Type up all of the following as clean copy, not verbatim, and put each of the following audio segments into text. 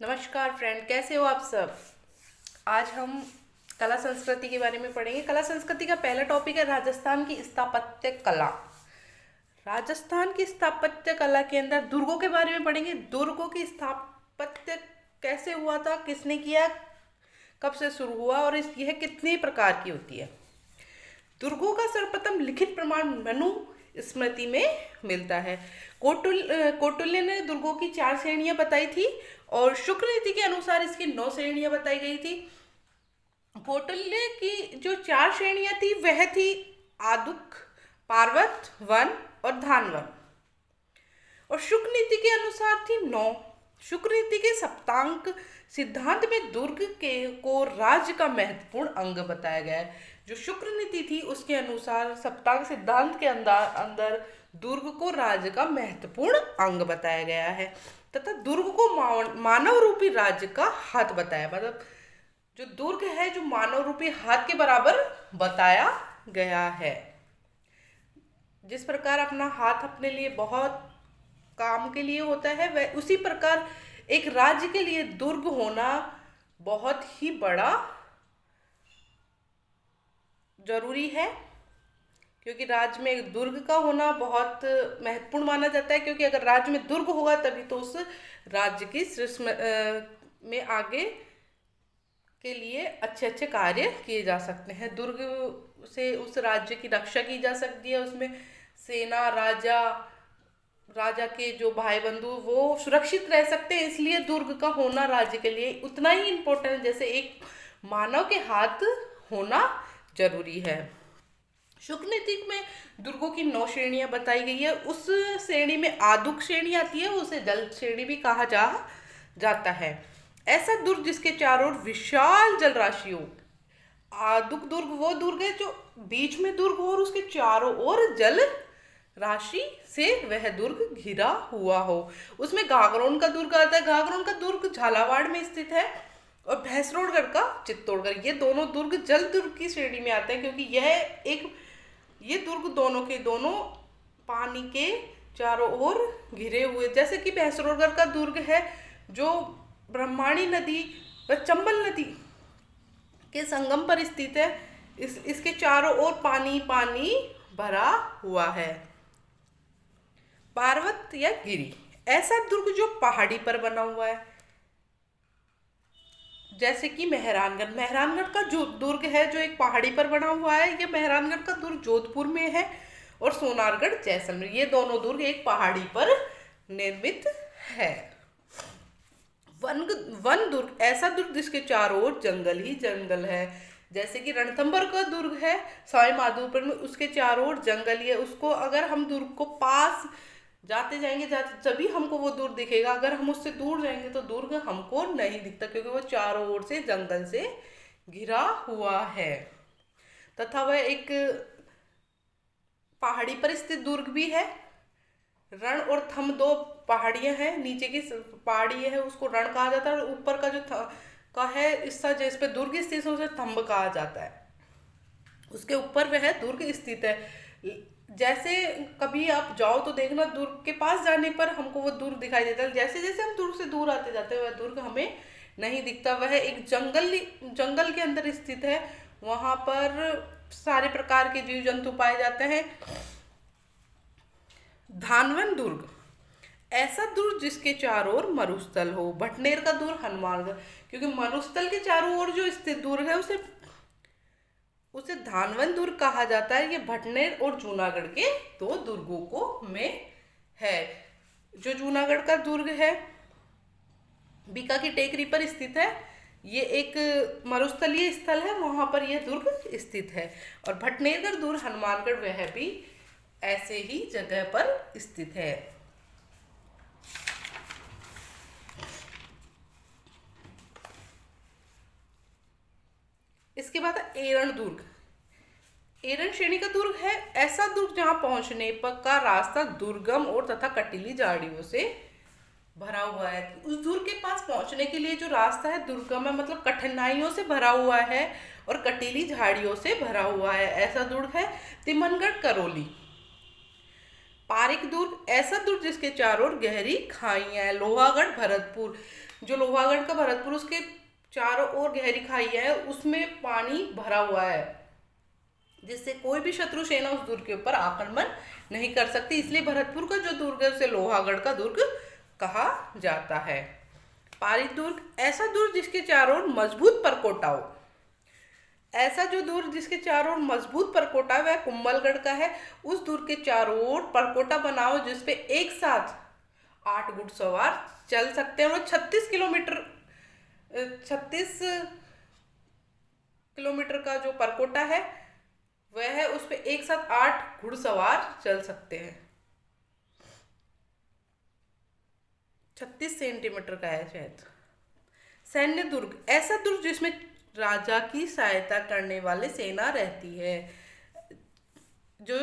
नमस्कार फ्रेंड, कैसे हो आप सब। आज हम कला संस्कृति के बारे में पढ़ेंगे। कला संस्कृति का पहला टॉपिक है राजस्थान की स्थापत्य कला। राजस्थान की स्थापत्य कला के अंदर दुर्गों के बारे में पढ़ेंगे। दुर्गों की स्थापत्य कैसे हुआ था, किसने किया, कब से शुरू हुआ और यह कितने प्रकार की होती है। दुर्गों का सर्वप्रथम लिखित प्रमाण मनु स्मृति में मिलता है। कौटिल्य ने दुर्गों की 4 श्रेणियां बताई थी और शुक्र नीति के अनुसार इसकी 9 श्रेणियां बताई गई थी। कौटिल्य की जो 4 श्रेणियां थी वह थी आदुक, पार्वत, वन और धानवन। और शुक्र नीति के अनुसार थी 9। शुक्र नीति के सप्तांक सिद्धांत में दुर्ग के को राज्य का महत्वपूर्ण अंग बताया गया है। जो शुक्र नीति थी उसके अनुसार सप्तांक सिद्धांत के अंदर दुर्ग को राज्य का महत्वपूर्ण अंग बताया गया है तथा दुर्ग को मानव रूपी राज्य का हाथ बताया। मतलब जो दुर्ग है जो मानव रूपी हाथ के बराबर बताया गया है। जिस प्रकार अपना हाथ अपने लिए बहुत काम के लिए होता है वह उसी प्रकार एक राज्य के लिए दुर्ग होना बहुत ही बड़ा जरूरी है, क्योंकि राज्य में एक दुर्ग का होना बहुत महत्वपूर्ण माना जाता है। क्योंकि अगर राज्य में दुर्ग होगा तभी तो उस राज्य की सृष्टि में आगे के लिए अच्छे अच्छे कार्य किए जा सकते हैं। दुर्ग से उस राज्य की रक्षा की जा सकती है। उसमें सेना, राजा के जो भाई बंधु वो सुरक्षित रह सकते हैं। इसलिए दुर्ग का होना राज्य के लिए उतना ही इम्पोर्टेंट है जैसे एक मानव के हाथ होना जरूरी है। शुक्र नीति में दुर्गों की 9 श्रेणियां बताई गई है। उस श्रेणी में आदुक श्रेणी आती है, उसे जल श्रेणी भी कहा जाता है। ऐसा दुर्ग जिसके चारों ओर विशाल जल राशि हो। आदुक दुर्ग वो दुर्ग है जो बीच में दुर्ग हो और उसके चारों ओर जल राशि से वह दुर्ग घिरा हुआ हो। उसमें घाघरोन का दुर्ग आता है। घाघरोन का दुर्ग झालावाड़ में स्थित है और भैंसरोडगढ़ का चित्तौड़गढ़, ये दोनों दुर्ग जल दुर्ग की श्रेणी में आते हैं, क्योंकि ये दुर्ग दोनों के दोनों पानी के चारों ओर घिरे हुए। जैसे कि भैंसरोडगढ़ का दुर्ग है जो ब्रह्मणी नदी व चंबल नदी के संगम पर स्थित है। इसके चारों ओर पानी पानी भरा हुआ है। पार्वत या गिरी, ऐसा दुर्ग जो पहाड़ी पर बना हुआ है। जैसे कि मेहरानगढ़ का जो दुर्ग है जो एक पहाड़ी पर बना हुआ है। ये मेहरानगढ़ का दुर्ग जोधपुर में है और सोनारगढ़ जैसलमेर, ये दोनों दुर्ग एक पहाड़ी पर निर्मित है। वन दुर्ग, ऐसा दुर्ग जिसके चारों ओर जंगल ही जंगल है। जैसे कि रणथंभौर का दुर्ग है सवाई माधोपुर में, उसके चारों ओर जंगल ही है। उसको अगर हम दुर्ग को पास जाते जाएंगे तभी हमको वो दुर्ग दिखेगा। अगर हम उससे दूर जाएंगे तो दुर्ग हमको नहीं दिखता, क्योंकि वो चारों ओर से जंगल से घिरा हुआ है तथा वह एक पहाड़ी पर स्थित दुर्ग भी है। रण और थम 2 पहाड़ियां हैं। नीचे की पहाड़ी है उसको रण कहा जाता है और ऊपर का जो का है हिस्सा जिस पे दुर्ग स्थित है उसे थंब कहा जाता है। उसके ऊपर वह दुर्ग स्थित है। जैसे कभी आप जाओ तो देखना दुर्ग के पास जाने पर हमको वो दुर्ग दिखाई देता है। जैसे जैसे हम दुर्ग से दूर आते जाते हैं वह दुर्ग हमें नहीं दिखता। वह एक जंगल के अंदर स्थित है। वहां पर सारे प्रकार के जीव जंतु पाए जाते हैं। धानवन दुर्ग, ऐसा दुर्ग जिसके चारों ओर मरुस्थल हो। भटनेर का दुर्ग हनुमानगढ़, क्योंकि मरुस्थल के चारों ओर जो स्थित दुर्ग है उसे धानवन दुर्ग कहा जाता है। ये भटनेर और जूनागढ़ के 2 दुर्गों को में है। जो जूनागढ़ का दुर्ग है बीका की टेकरी पर स्थित है। ये एक मरुस्थलीय स्थल है, वहां पर यह दुर्ग स्थित है। और भटनेरगढ़ दुर्ग हनुमानगढ़ वह भी ऐसे ही जगह पर स्थित है। इसके बाद एरण दुर्ग। एरण श्रेणी का दुर्ग है ऐसा दुर्ग जहां पहुंचने पर का रास्ता दुर्गम और तथा कटीली झाड़ियों से भरा हुआ है। उस दुर्ग के पास पहुंचने के लिए जो रास्ता है दुर्गम है, मतलब कठिनाइयों से भरा हुआ है और कटीली झाड़ियों से भरा हुआ है। ऐसा दुर्ग है तिमनगढ़ करौली। पारिक दुर्ग ऐसा दुर्ग जिसके चारों ओर गहरी खाइयां हैं। लोहागढ़ भरतपुर, जो लोहागढ़ का भरतपुर, उसके चारों ओर गहरी खाइयां है, उसमें पानी भरा हुआ है, जिससे कोई भी शत्रु सेना उस दुर्ग के ऊपर आक्रमण नहीं कर सकती। इसलिए भरतपुर का जो दुर्ग है उसे लोहागढ़ का दुर्ग कहा जाता है। पारिक दुर्ग ऐसा दुर्ग जिसके चारों ओर मजबूत परकोटा हो। ऐसा जो दुर्ग जिसके चारों ओर मजबूत परकोटा है वह कुंभलगढ़ का है। उस दुर्ग के चारों ओर परकोटा बनाओ जिसपे एक साथ 8 घुड़सवार चल सकते हैं। और 36 किलोमीटर का जो परकोटा है वह है, उस पे एक साथ 8 घुड़सवार चल सकते हैं। 36 सेंटीमीटर का है शायद। सैन्य दुर्ग ऐसा दुर्ग जिसमें राजा की सहायता करने वाले सेना रहती है। जो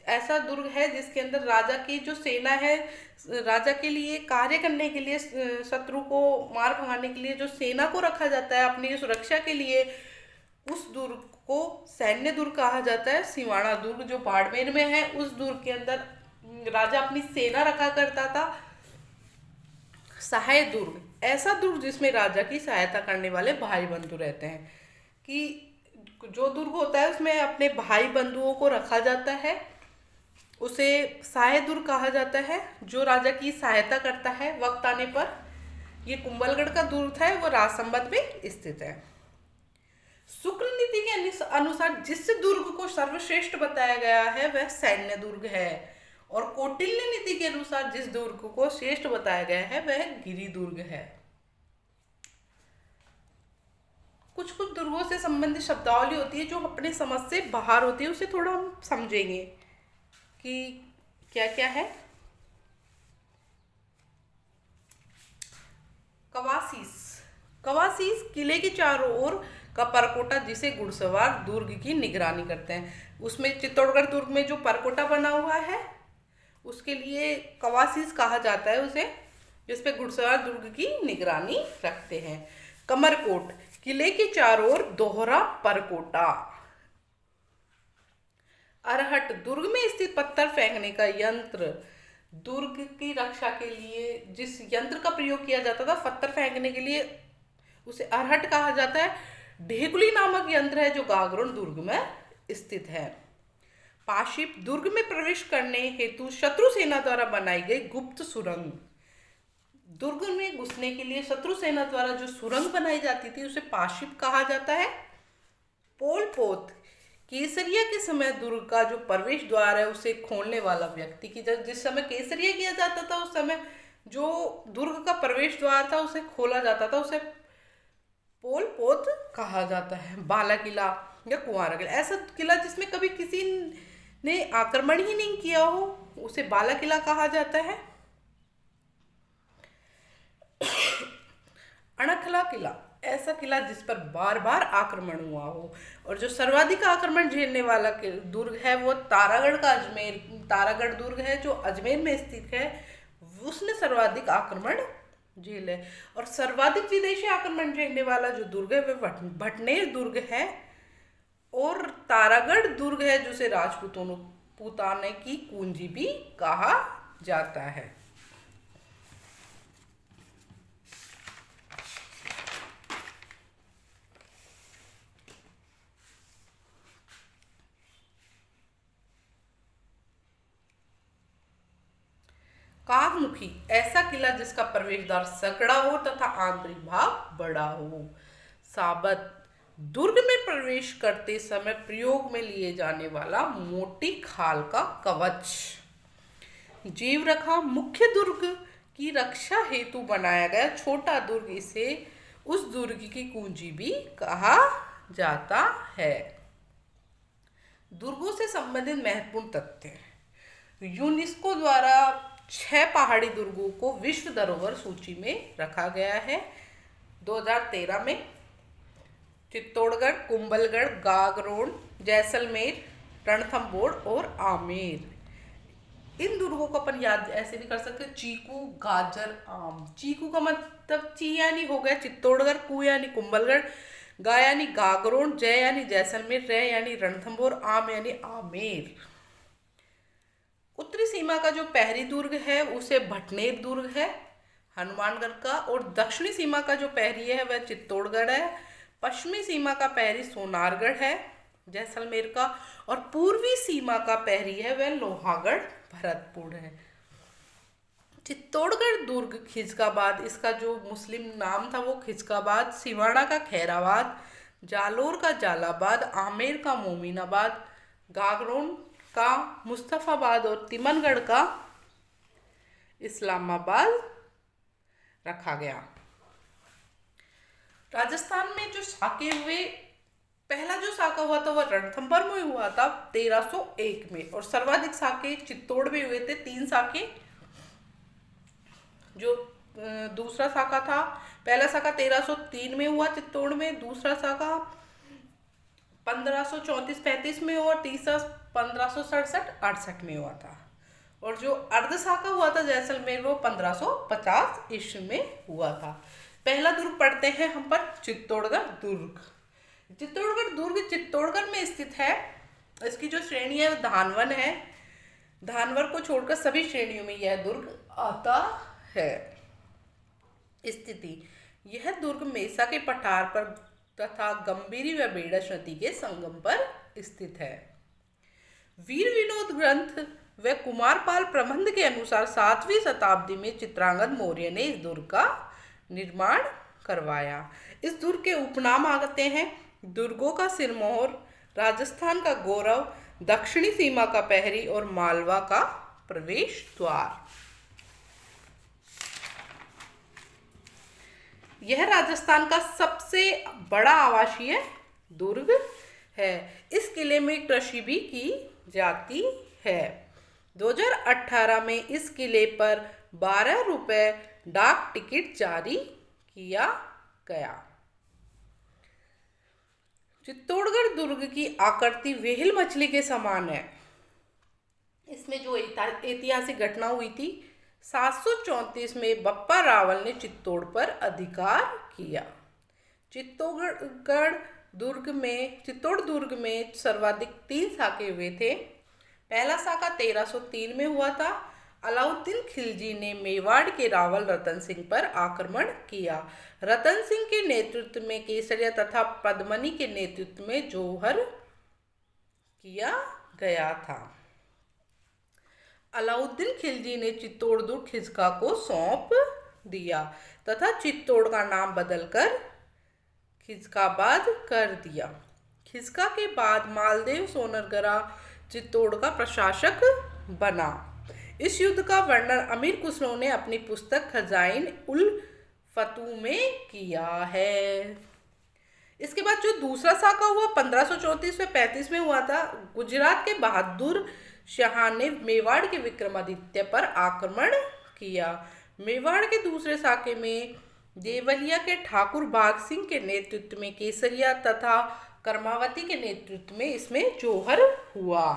ऐसा दुर्ग है जिसके अंदर राजा की जो सेना है, राजा के लिए कार्य करने के लिए, शत्रु को मार भगाने के लिए जो सेना को रखा जाता है अपनी सुरक्षा के लिए, उस दुर्ग को सैन्य दुर्ग कहा जाता है। सिवाना दुर्ग जो बाड़मेर में है, उस दुर्ग के अंदर राजा अपनी सेना रखा करता था। सहाय दुर्ग ऐसा दुर्ग जिसमें राजा की सहायता करने वाले भाई बंधु रहते हैं। कि जो दुर्ग होता है उसमें अपने भाई बंधुओं को रखा जाता है, उसे सहाय दुर्ग कहा जाता है, जो राजा की सहायता करता है वक्त आने पर। ये कुंभलगढ़ का दुर्ग है, वो राजसमंद में स्थित है। शुक्ल नीति के अनुसार जिस दुर्ग को सर्वश्रेष्ठ बताया गया है वह सैन्य दुर्ग है, और कौटिल्य नीति के अनुसार जिस दुर्ग को श्रेष्ठ बताया गया है वह गिरि दुर्ग है। कुछ कुछ दुर्गों से संबंधित शब्दावली होती है जो अपने समझ से बाहर होती है, उसे थोड़ा हम समझेंगे कि क्या क्या है। कवासीस, कवासीस किले के चारों ओर का परकोटा जिसे घुड़सवार दुर्ग की निगरानी करते हैं। उसमें चित्तौड़गढ़ दुर्ग में जो परकोटा बना हुआ है उसके लिए कवासीस कहा जाता है उसे, जिसपे घुड़सवार दुर्ग की निगरानी रखते हैं। कमरकोट किले के चारों ओर दोहरा परकोटा। अरहट दुर्ग में स्थित पत्थर फेंकने का यंत्र। दुर्ग की रक्षा के लिए जिस यंत्र का प्रयोग किया जाता था पत्थर फेंकने के लिए, उसे अरहट कहा जाता है। ढेकुली नामक यंत्र है जो गागरोन दुर्ग में स्थित है। पाशिप दुर्ग में प्रवेश करने हेतु शत्रु सेना द्वारा बनाई गई गुप्त सुरंग। दुर्ग में घुसने के लिए शत्रु सेना द्वारा जो सुरंग बनाई जाती थी उसे पाशिप कहा जाता है। पोल पोत केसरिया के समय दुर्ग का जो प्रवेश द्वार है उसे खोलने वाला व्यक्ति की, जिस समय केसरिया किया जाता था उस समय जो दुर्ग का प्रवेश द्वार था उसे खोला जाता था, उसे पोल पोत कहा जाता है। बाला किला या कुंवारा किला ऐसा किला जिसमें कभी किसी ने आक्रमण ही नहीं किया हो उसे बाला किला कहा जाता है। अणखला किला ऐसा किला जिस पर बार बार आक्रमण हुआ हो, और जो सर्वाधिक आक्रमण झेलने वाला दुर्ग है वो तारागढ़ दुर्ग है जो अजमेर में स्थित है। उसने सर्वाधिक आक्रमण झेले, और सर्वाधिक विदेशी आक्रमण झेलने वाला जो दुर्ग है वह भटनेर दुर्ग है, और तारागढ़ दुर्ग है जिसे राजपूताने की कुंजी भी कहा जाता है। कागमुखी ऐसा किला जिसका प्रवेश द्वार सकड़ा हो तथा आंतरिक भाग बड़ा हो। साबत दुर्ग में प्रवेश करते समय प्रयोग में लिए जाने वाला मोटी खाल का कवच। जीवरखा मुख्य दुर्ग की रक्षा हेतु बनाया गया छोटा दुर्ग, इसे उस दुर्ग की कुंजी भी कहा जाता है। दुर्गों से संबंधित महत्वपूर्ण तथ्य। यूनेस्को द्वारा 6 पहाड़ी दुर्गों को विश्व धरोहर सूची में रखा गया है 2013 में। चित्तौड़गढ़, कुंभलगढ़, गागरोन, जैसलमेर, रणथंभौर और आमेर। इन दुर्गों को अपन याद ऐसे भी कर सकते हैं, चीकू, गाजर, आम। चीकू का मतलब ची यानी हो गया चित्तौड़गढ़, कू यानी कुंभलगढ़, गा यानी गागरोन, जय यानी जैसलमेर, रे यानी रणथंभौर, आम यानी आमेर। उत्तरी सीमा का जो पहरी दुर्ग है उसे भटनेर दुर्ग है हनुमानगढ़ का, और दक्षिणी सीमा का जो पहरी है वह चित्तौड़गढ़ है। पश्चिमी सीमा का पहरी सोनारगढ़ है जैसलमेर का, और पूर्वी सीमा का पहरी है वह लोहागढ़ भरतपुर है। चित्तौड़गढ़ दुर्ग खिजकाबाद, इसका जो मुस्लिम नाम था वो खिजकाबाद, सिवाड़ा का खैराबाद, जालोर का जालाबाद, आमेर का मोमिनाबाद, गागरोन का मुस्तफ़ाबाद और तिमनगढ़ का इस्लामाबाद रखा गया। राजस्थान में जो साके हुए, पहला जो साका हुआ था वह रणथंभौर में हुआ था 1301 में, और सर्वाधिक साके चित्तौड़ में हुए थे 3 साके। जो दूसरा साका था, पहला साका 1303 में हुआ चित्तौड़ में, दूसरा साका 1534-35 में हुआ, तीसरा 1567-68 में हुआ था, और जो अर्ध साका हुआ था जैसलमेर वो 1550 ईस्वी में हुआ था। पहला दुर्ग पढ़ते हैं हम पर चित्तौड़गढ़ दुर्ग। चित्तौड़गढ़ दुर्ग चित्तौड़गढ़ में स्थित है। इसकी जो श्रेणी है धानवन है, धानवर को छोड़कर सभी श्रेणियों में यह दुर्ग आता है। स्थिति, यह दुर्ग मेसा के पठार पर तथा गंभीरी व बेड़स नदी के संगम पर स्थित है। वीर विनोद ग्रंथ व कुमारपाल प्रबंध के अनुसार 7वीं शताब्दी में चित्रांगद मौर्य ने इस दुर्ग का निर्माण करवाया। इस दुर्ग के उपनाम आते हैं दुर्गों का सिरमौर, राजस्थान का गौरव, दक्षिणी सीमा का पहरी और मालवा का प्रवेश द्वार। यह राजस्थान का सबसे बड़ा आवासीय दुर्ग है। इस किले में कृषि भी की जाती है। 2018 में इस किले पर 12 रुपये डाक टिकट जारी किया गया। चित्तौड़गढ़ दुर्ग की आकृति व्हेल मछली के समान है। इसमें जो ऐतिहासिक घटना हुई थी, 734 में बप्पा रावल ने चित्तौड़ पर अधिकार किया। चित्तौड़ दुर्ग में सर्वाधिक 3 साके हुए थे। पहला साका 1303 में हुआ था। अलाउद्दीन खिलजी ने मेवाड़ के रावल रतन सिंह पर आक्रमण किया। रतन सिंह के नेतृत्व में केसरिया तथा पद्मनी के नेतृत्व में जौहर किया गया था। अलाउद्दीन खिलजी ने चित्तौड़ दुर्ग खिजका को सौंप दिया तथा चित्तौड़ का नाम बदलकर खिजकाबाद कर दिया। खिजका के बाद मालदेव सोनरगढ़ चित्तौड़ का प्रशासक बना। इस युद्ध का वर्णन अमीर खुसरो ने अपनी पुस्तक खजाइन उल फतू में किया है। इसके बाद जो दूसरा साका हुआ 1534 में 35 में हुआ था। गुजरात के बहादुर शाह ने मेवाड़ के विक्रमादित्य पर आक्रमण किया। मेवाड़ के दूसरे साके में देवलिया के ठाकुर भाग सिंह के नेतृत्व में केसरिया तथा कर्मावती के नेतृत्व में इसमें जौहर हुआ।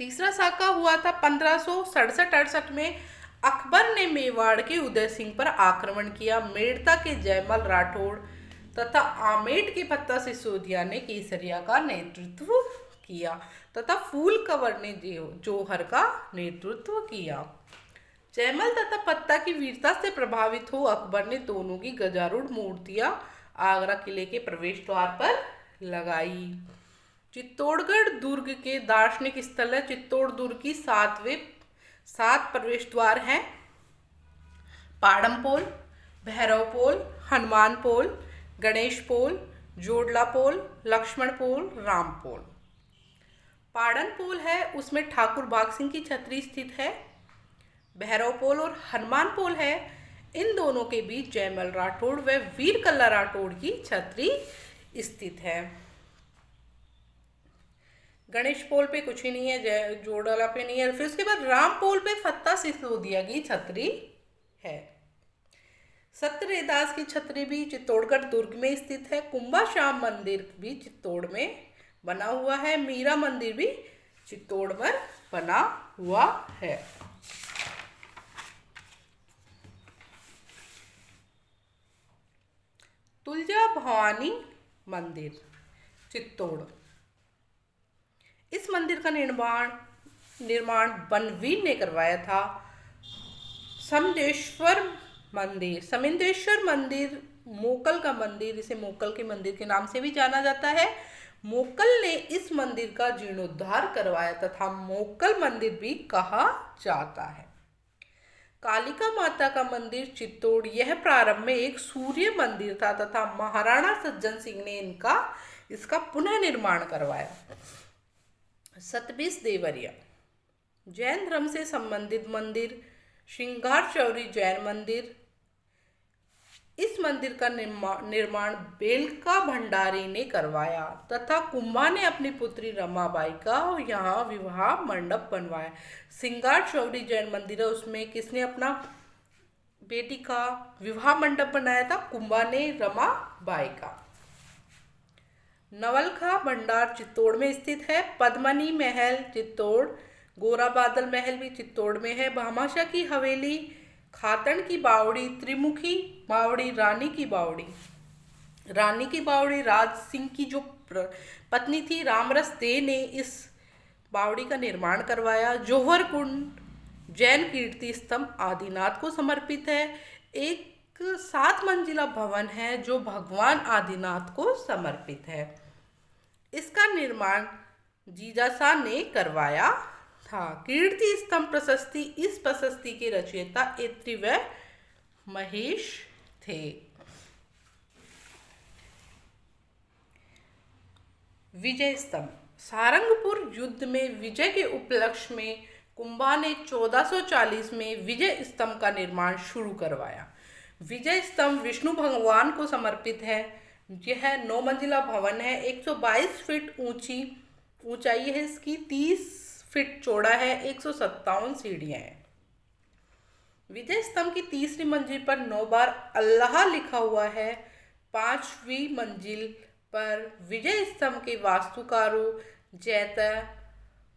तीसरा साका हुआ था 1567-68 में। अकबर ने मेवाड़ के उदय सिंह पर आक्रमण किया। मेड़ता के जयमल राठौड़ तथा आमेट के फत्ता सिसोदिया ने केसरिया का नेतृत्व किया तथा फूल कंवर ने जौहर का नेतृत्व किया। जयमल तथा पत्ता की वीरता से प्रभावित हो अकबर ने दोनों की गजारूढ़ मूर्तियां आगरा किले के प्रवेश द्वार पर लगाई। चित्तौड़गढ़ दुर्ग के दार्शनिक स्थल है। चित्तौड़ दुर्ग की 7 प्रवेश द्वार हैं। पाड़मपोल, भैरवपोल, हनुमानपोल, गणेशपोल, जोड़लापोल, लक्ष्मणपोल, रामपोल। पाड़नपोल है, उसमें ठाकुर भाग सिंह की छतरी स्थित है। भैरवपोल और हनुमानपोल है, इन दोनों के बीच जयमल राठौड़ व वीर कल्ला राठौड़ की छतरी स्थित है। गणेश पोल पे कुछ ही नहीं है, जोड़ला पे नहीं है। फिर उसके बाद रामपोल पे फत्ता सिसोदिया की छतरी है। सत्यरेदास की छतरी भी चित्तौड़गढ़ दुर्ग में स्थित है। कुंभा श्याम मंदिर भी चित्तौड़ में बना हुआ है। मीरा मंदिर भी चित्तौड़ में बना हुआ है। तुलजा भवानी मंदिर चित्तौड़। इस मंदिर का निर्माण निर्माण बनवीर ने करवाया था। समिंदेश्वर मंदिर मोकल का मंदिर, इसे मोकल के मंदिर के नाम से भी जाना जाता है। मोकल ने इस मंदिर का जीर्णोद्धार करवाया तथा मोकल मंदिर भी कहा जाता है। कालिका माता का मंदिर चित्तौड़, यह प्रारंभ में एक सूर्य मंदिर था तथा महाराणा सज्जन सिंह ने इसका पुनः निर्माण करवाया। सतबिस देवरिया जैन धर्म से संबंधित मंदिर, श्रृंगार चौरी जैन मंदिर, इस मंदिर का निर्माण बेलका भंडारी ने करवाया तथा कुंभा ने अपनी पुत्री रमाबाई का यहाँ विवाह मंडप बनवाया। श्रृंगार चौरी जैन मंदिर है, उसमें किसने अपना बेटी का विवाह मंडप बनाया था? कुंभा ने रमाबाई का। नवलखा भंडार चित्तौड़ में स्थित है। पद्मनी महल चित्तौड़, गोरा बादल महल भी चित्तौड़ में है। भामाशाह की हवेली, खातन की बावड़ी, त्रिमुखी बावड़ी, रानी की बावड़ी राज सिंह की जो पत्नी थी रामरस दे ने इस बावड़ी का निर्माण करवाया। जौहर कुंड जैन कीर्ति स्तंभ आदिनाथ को समर्पित है। एक 7 मंजिला भवन है जो भगवान आदिनाथ को समर्पित है। इसका निर्माण जीजाशाह ने करवाया था। कीर्ति स्तंभ प्रशस्ति, इस प्रशस्ति के रचयिता ऐत्री व महेश थे। विजय स्तंभ, सारंगपुर युद्ध में विजय के उपलक्ष्य में कुंभा ने 1440 में विजय स्तंभ का निर्माण शुरू करवाया। विजय स्तंभ विष्णु भगवान को समर्पित है। यह 9 मंजिला भवन है। 122 फीट ऊंचाई है इसकी, 30 फीट चौड़ा है, 157 सीढ़ियां हैं। विजय स्तंभ की तीसरी मंजिल पर 9 बार अल्लाह लिखा हुआ है। 5वीं मंजिल पर विजय स्तंभ के वास्तुकारों जैता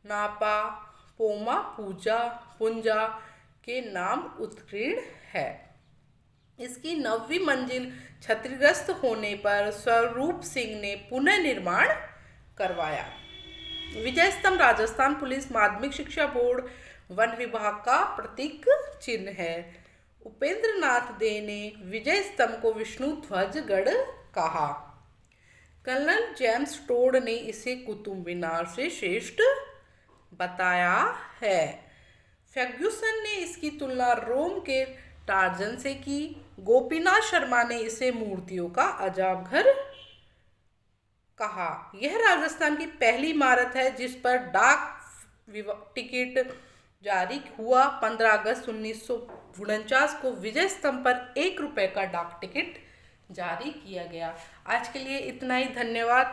नापा पोमा पुंजा के नाम उत्कीर्ण है। इसकी 9वीं मंजिल क्षतिग्रस्त होने पर स्वरूप सिंह ने पुनः निर्माण करवाया। विजय स्तंभ राजस्थान पुलिस माध्यमिक शिक्षा बोर्ड वन विभाग का प्रतीक चिन्ह है। उपेंद्र नाथ दे ने विजय स्तंभ को विष्णु ध्वज गढ़ कहा। कर्नल जेम्स टोड ने इसे कुतुब मीनार से श्रेष्ठ बताया है। फर्ग्यूसन ने इसकी तुलना रोम के टार्जन से की। गोपीनाथ शर्मा ने इसे मूर्तियों का अजाब घर कहा। यह राजस्थान की पहली इमारत है जिस पर डाक टिकट जारी हुआ। 15 अगस्त 1949 को विजय स्तंभ पर 1 रुपए का डाक टिकट जारी किया गया। आज के लिए इतना ही, धन्यवाद।